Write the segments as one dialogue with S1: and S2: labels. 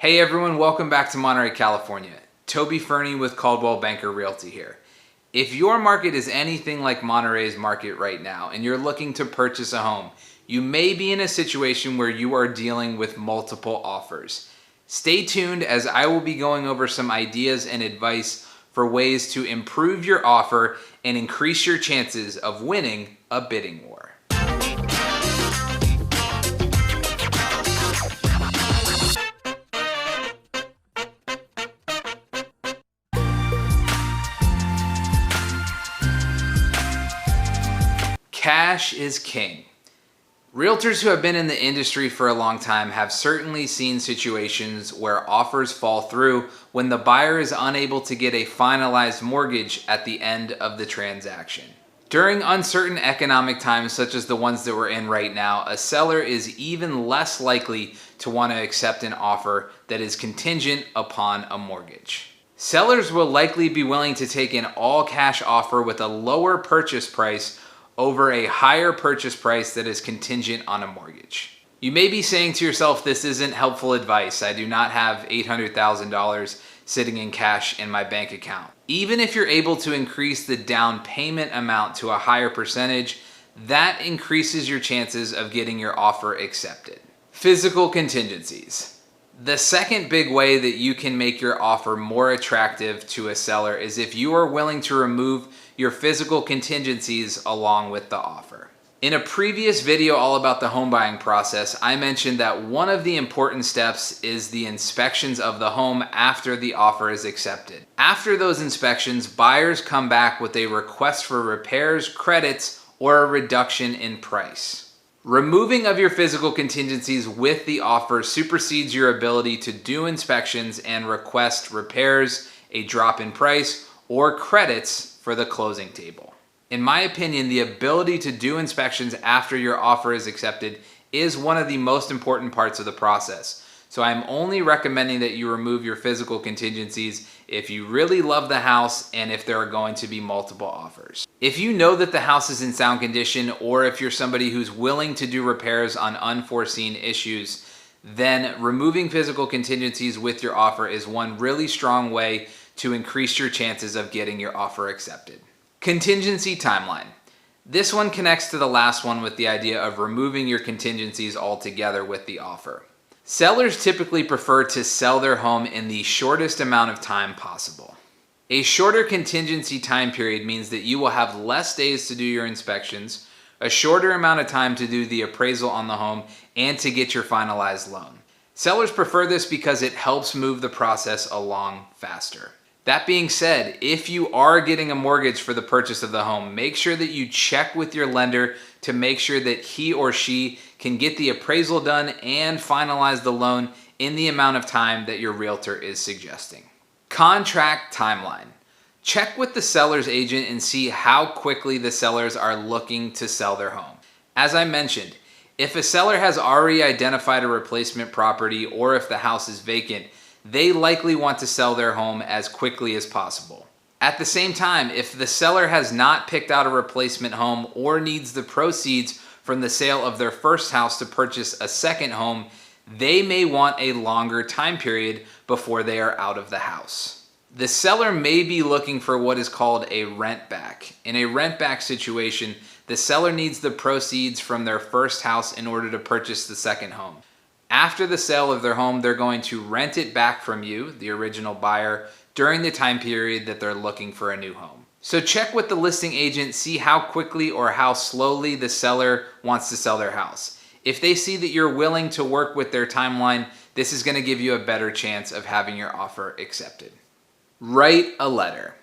S1: Hey everyone, welcome back to Monterey, California. Toby Fernie with Coldwell Banker Realty here. If your market is anything like Monterey's market right now and you're looking to purchase a home, you may be in a situation where you are dealing with multiple offers. Stay tuned as I will be going over some ideas and advice for ways to improve your offer and increase your chances of winning a bidding war. Cash is king. Realtors who have been in the industry for a long time have certainly seen situations where offers fall through when the buyer is unable to get a finalized mortgage at the end of the transaction. During uncertain economic times such as the ones that we're in right now, a seller is even less likely to want to accept an offer that is contingent upon a mortgage. Sellers will likely be willing to take an all-cash offer with a lower purchase price over a higher purchase price that is contingent on a mortgage. You may be saying to yourself, this isn't helpful advice. I do not have $800,000 sitting in cash in my bank account. Even if you're able to increase the down payment amount to a higher percentage, that increases your chances of getting your offer accepted. Physical contingencies. The second big way that you can make your offer more attractive to a seller is if you are willing to remove your physical contingencies along with the offer. In a previous video all about the home buying process, I mentioned that one of the important steps is the inspections of the home after the offer is accepted. After those inspections, buyers come back with a request for repairs, credits, or a reduction in price. Removing of your physical contingencies with the offer supersedes your ability to do inspections and request repairs, a drop in price, or credits for the closing table. In my opinion, the ability to do inspections after your offer is accepted is one of the most important parts of the process. So I'm only recommending that you remove your physical contingencies if you really love the house and if there are going to be multiple offers. If you know that the house is in sound condition, or if you're somebody who's willing to do repairs on unforeseen issues, then removing physical contingencies with your offer is one really strong way to increase your chances of getting your offer accepted. Contingency timeline. This one connects to the last one with the idea of removing your contingencies altogether with the offer. Sellers typically prefer to sell their home in the shortest amount of time possible. A shorter contingency time period means that you will have less days to do your inspections, a shorter amount of time to do the appraisal on the home, and to get your finalized loan. Sellers prefer this because it helps move the process along faster. That being said, if you are getting a mortgage for the purchase of the home, make sure that you check with your lender to make sure that he or she can get the appraisal done and finalize the loan in the amount of time that your realtor is suggesting. Contract timeline. Check with the seller's agent and see how quickly the sellers are looking to sell their home. As I mentioned, if a seller has already identified a replacement property or if the house is vacant, they likely want to sell their home as quickly as possible. At the same time, if the seller has not picked out a replacement home or needs the proceeds from the sale of their first house to purchase a second home, they may want a longer time period before they are out of the house. The seller may be looking for what is called a rent back. In a rent back situation, the seller needs the proceeds from their first house in order to purchase the second home. After the sale of their home, they're going to rent it back from you, the original buyer, during the time period that they're looking for a new home. So check with the listing agent, see how quickly or how slowly the seller wants to sell their house. If they see that you're willing to work with their timeline, this is going to give you a better chance of having your offer accepted. Write a letter.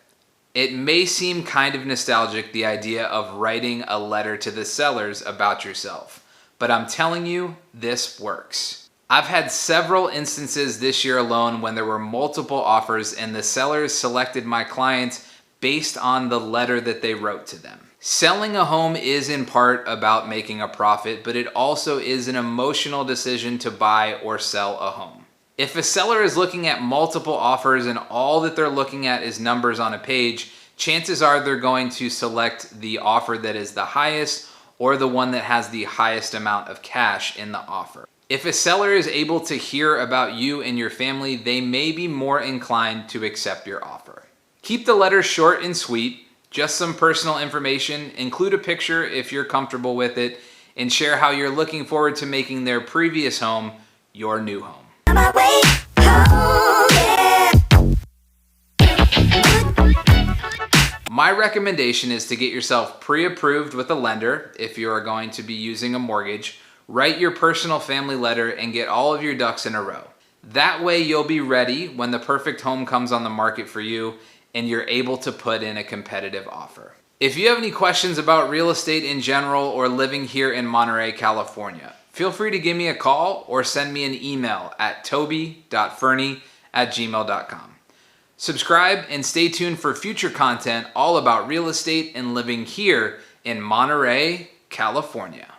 S1: It may seem kind of nostalgic, the idea of writing a letter to the sellers about yourself, but I'm telling you, this works. I've had several instances this year alone when there were multiple offers and the sellers selected my clients based on the letter that they wrote to them. Selling a home is in part about making a profit, but it also is an emotional decision to buy or sell a home. If a seller is looking at multiple offers and all that they're looking at is numbers on a page, chances are they're going to select the offer that is the highest or the one that has the highest amount of cash in the offer. If a seller is able to hear about you and your family, they may be more inclined to accept your offer. Keep the letter short and sweet, just some personal information, include a picture if you're comfortable with it, and share how you're looking forward to making their previous home your new home. My recommendation is to get yourself pre-approved with a lender if you are going to be using a mortgage. Write your personal family letter and get all of your ducks in a row. That way you'll be ready when the perfect home comes on the market for you and you're able to put in a competitive offer. If you have any questions about real estate in general or living here in Monterey, California, feel free to give me a call or send me an email at toby.fernie@gmail.com. Subscribe and stay tuned for future content all about real estate and living here in Monterey, California.